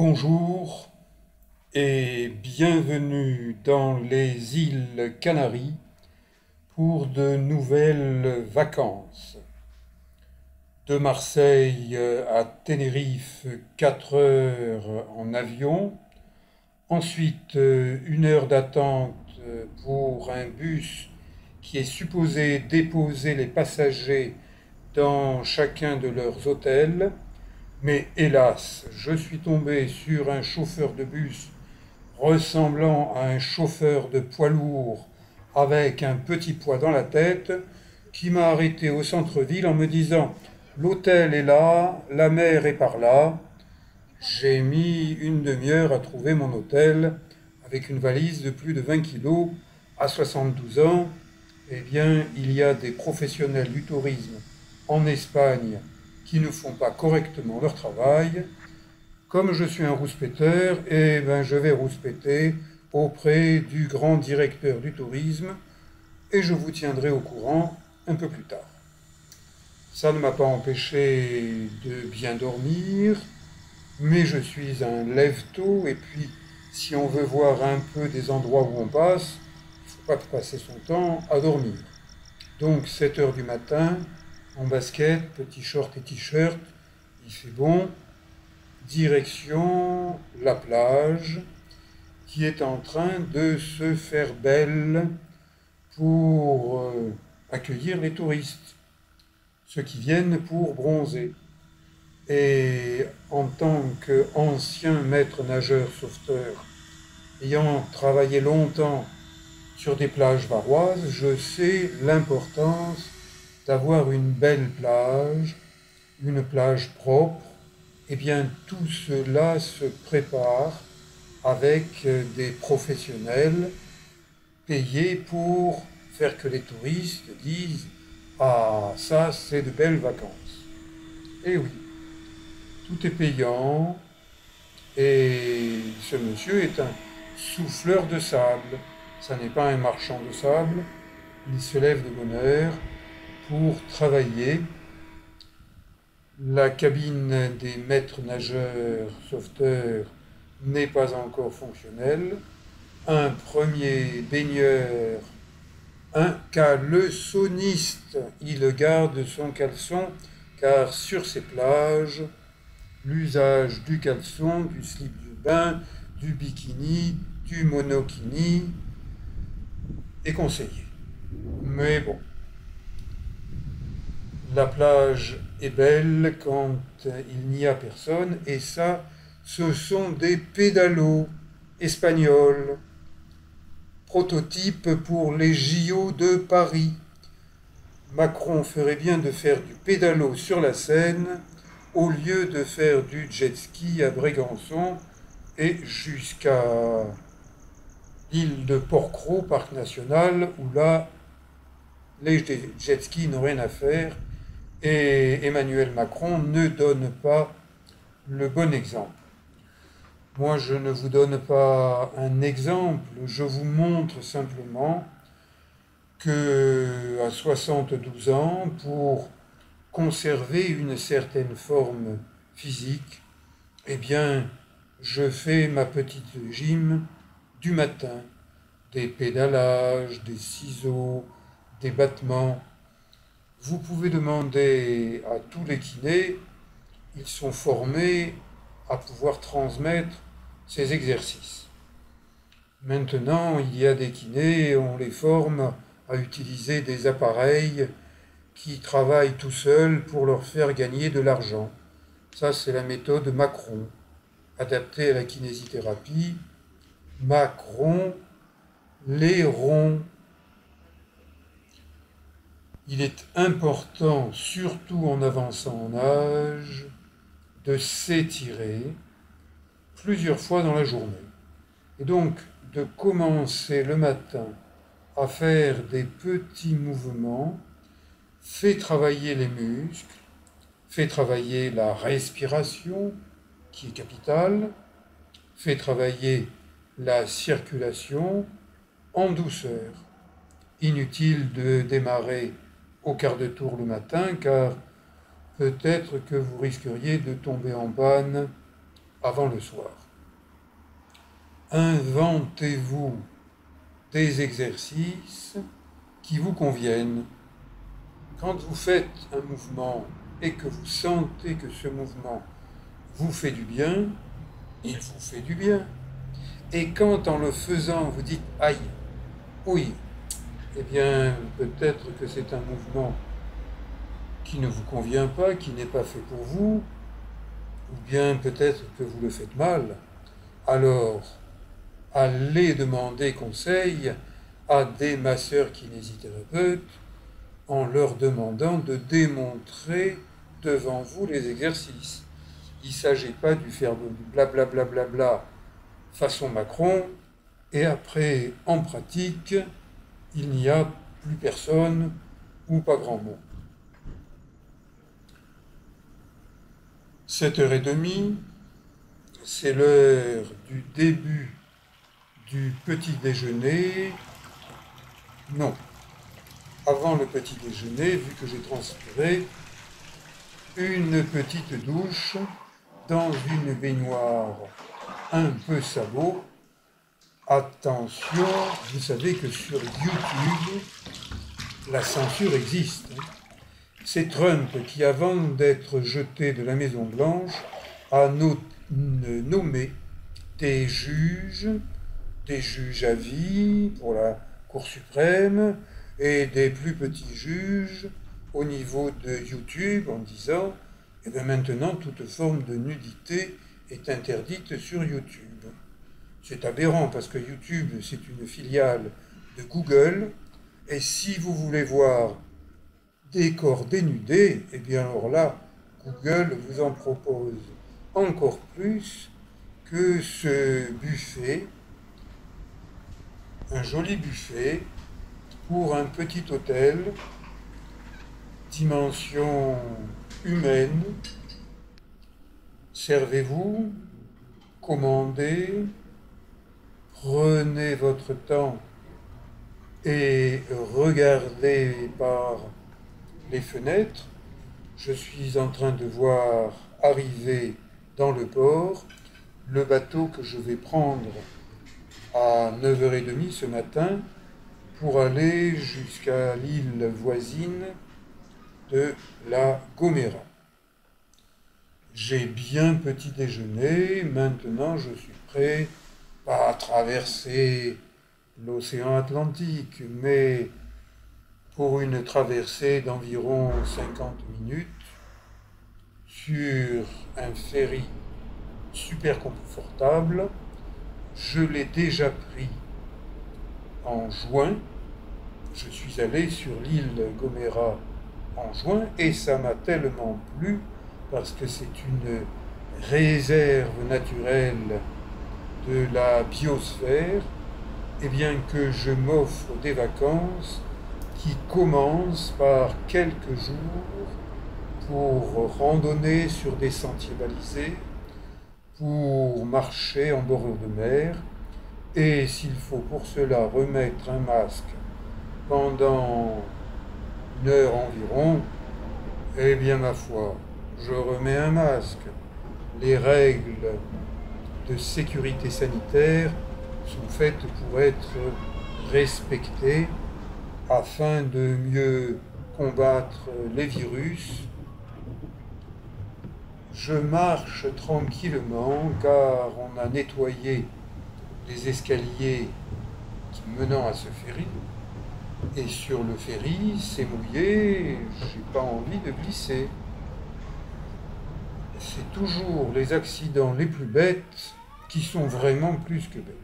Bonjour et bienvenue dans les îles Canaries pour de nouvelles vacances. De Marseille à Tenerife, 4 heures en avion. Ensuite, 1 heure d'attente pour un bus qui est supposé déposer les passagers dans chacun de leurs hôtels. Mais hélas, je suis tombé sur un chauffeur de bus ressemblant à un chauffeur de poids lourd avec un petit poids dans la tête qui m'a arrêté au centre-ville en me disant l'hôtel est là, la mer est par là. J'ai mis une demi-heure à trouver mon hôtel avec une valise de plus de 20 kilos à 72 ans. Eh bien, il y a des professionnels du tourisme en Espagne qui ne font pas correctement leur travail. Comme je suis un rouspéteur, eh ben, je vais rouspéter auprès du grand directeur du tourisme et je vous tiendrai au courant un peu plus tard. Ça ne m'a pas empêché de bien dormir, mais je suis un lève-tôt et puis si on veut voir un peu des endroits où on passe, il ne faut pas passer son temps à dormir. Donc 7 heures du matin, en basket, petit short et t-shirt, il fait bon, direction la plage qui est en train de se faire belle pour accueillir les touristes, ceux qui viennent pour bronzer. Et en tant qu'ancien maître nageur sauveteur, ayant travaillé longtemps sur des plages varoises, je sais l'importance d'avoir une belle plage, une plage propre. Eh bien, tout cela se prépare avec des professionnels payés pour faire que les touristes disent ah, ça, c'est de belles vacances. Eh oui, tout est payant et ce monsieur est un souffleur de sable. Ça n'est pas un marchand de sable. Il se lève de bonne heure pour travailler. La cabine des maîtres nageurs sauveteurs n'est pas encore fonctionnelle. Un premier baigneur, un caleçonniste, il garde son caleçon car sur ces plages, l'usage du caleçon, du slip de bain, du bikini, du monokini est conseillé. Mais bon, la plage est belle quand il n'y a personne, et ça, ce sont des pédalos espagnols, prototypes pour les JO de Paris. Macron ferait bien de faire du pédalo sur la Seine au lieu de faire du jet ski à Brégançon et jusqu'à l'île de Porquerolles, parc national, où là, les jet skis n'ont rien à faire. Et Emmanuel Macron ne donne pas le bon exemple. Moi, je ne vous donne pas un exemple, je vous montre simplement que à 72 ans, pour conserver une certaine forme physique, eh bien, je fais ma petite gym du matin, des pédalages, des ciseaux, des battements. Vous pouvez demander à tous les kinés, ils sont formés à pouvoir transmettre ces exercices. Maintenant, il y a des kinés, on les forme à utiliser des appareils qui travaillent tout seuls pour leur faire gagner de l'argent. Ça, c'est la méthode Macron, adaptée à la kinésithérapie. Macron, les ronds. Il est important, surtout en avançant en âge, de s'étirer plusieurs fois dans la journée. Et donc, de commencer le matin à faire des petits mouvements, fait travailler les muscles, fait travailler la respiration, qui est capitale, fait travailler la circulation en douceur. Inutile de démarrer au quart de tour le matin, car peut-être que vous risqueriez de tomber en panne avant le soir. Inventez-vous des exercices qui vous conviennent. Quand vous faites un mouvement et que vous sentez que ce mouvement vous fait du bien, il vous fait du bien. Et quand en le faisant vous dites « aïe, oui », eh bien peut-être que c'est un mouvement qui ne vous convient pas, qui n'est pas fait pour vous, ou bien peut-être que vous le faites mal, alors allez demander conseil à des masseurs kinésithérapeutes en leur demandant de démontrer devant vous les exercices. Il ne s'agit pas de faire du blablabla bla, bla, bla, façon Macron, et après, en pratique, il n'y a plus personne ou pas grand monde. 7h30, c'est l'heure du début du petit déjeuner. Non, avant le petit déjeuner, vu que j'ai transpiré, une petite douche dans une baignoire un peu sabot. Attention, vous savez que sur YouTube, la censure existe. C'est Trump qui, avant d'être jeté de la Maison-Blanche, a nommé des juges à vie pour la Cour suprême et des plus petits juges au niveau de YouTube en disant « Eh bien maintenant, toute forme de nudité est interdite sur YouTube ». C'est aberrant parce que YouTube, c'est une filiale de Google et si vous voulez voir des corps dénudés, eh bien alors là, Google vous en propose encore plus que ce buffet, un joli buffet pour un petit hôtel, dimension humaine. Servez-vous, commandez, prenez votre temps et regardez par les fenêtres. Je suis en train de voir arriver dans le port le bateau que je vais prendre à 9h30 ce matin pour aller jusqu'à l'île voisine de la Gomera. J'ai bien petit déjeuné, maintenant je suis prêt pas à traverser l'océan Atlantique, mais pour une traversée d'environ 50 minutes sur un ferry super confortable. Je l'ai déjà pris en juin. Je suis allé sur l'île Gomera en juin et ça m'a tellement plu parce que c'est une réserve naturelle de la biosphère, et bien que je m'offre des vacances qui commencent par quelques jours pour randonner sur des sentiers balisés, pour marcher en bord de mer, et s'il faut pour cela remettre un masque pendant 1 heure environ, eh bien ma foi, je remets un masque. Les règles de sécurité sanitaire sont faites pour être respectées afin de mieux combattre les virus. Je marche tranquillement car on a nettoyé les escaliers menant à ce ferry. Et sur le ferry, c'est mouillé, j'ai pas envie de glisser. C'est toujours les accidents les plus bêtes qui sont vraiment plus que bêtes.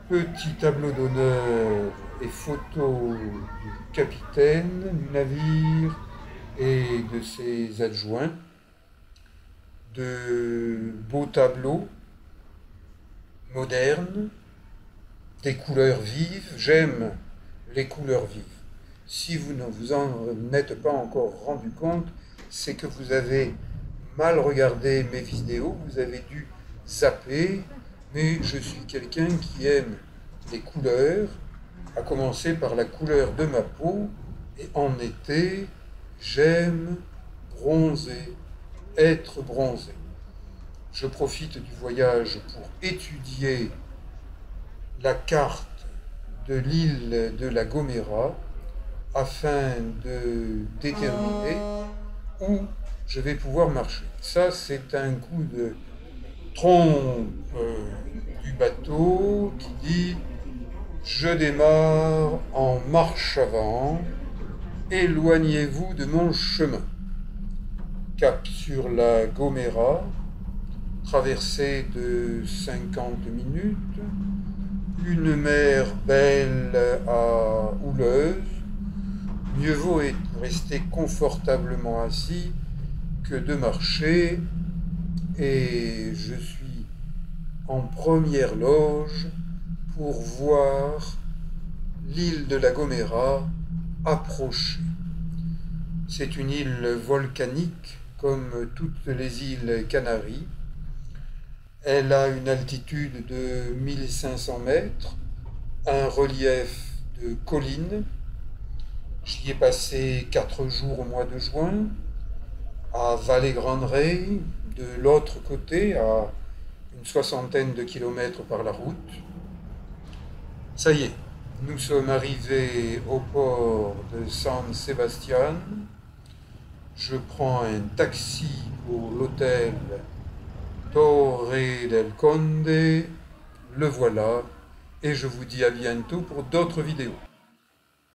Petit tableau d'honneur et photo du capitaine du navire et de ses adjoints. De beaux tableaux modernes, des couleurs vives. J'aime les couleurs vives. Si vous ne vous en êtes pas encore rendu compte, c'est que vous avez mal regardé mes vidéos, vous avez dû zapper, mais je suis quelqu'un qui aime les couleurs, à commencer par la couleur de ma peau, et en été, j'aime bronzer, être bronzé. Je profite du voyage pour étudier la carte de l'île de La Gomera afin de déterminer où je vais pouvoir marcher. Ça, c'est un coup de trompe du bateau qui dit je démarre en marche avant, éloignez-vous de mon chemin. Cap sur la Gomera, traversée de 50 minutes, une mer belle à houleuse. Mieux vaut rester confortablement assis que de marcher, et je suis en première loge pour voir l'île de La Gomera approcher. C'est une île volcanique comme toutes les îles Canaries. Elle a une altitude de 1500 mètres, un relief de collines. J'y ai passé 4 jours au mois de juin, à Vallée-Grande-Rey, de l'autre côté, à une 60aine de kilomètres par la route. Ça y est, nous sommes arrivés au port de San Sebastián. Je prends un taxi pour l'hôtel Torre del Conde. Le voilà, et je vous dis à bientôt pour d'autres vidéos.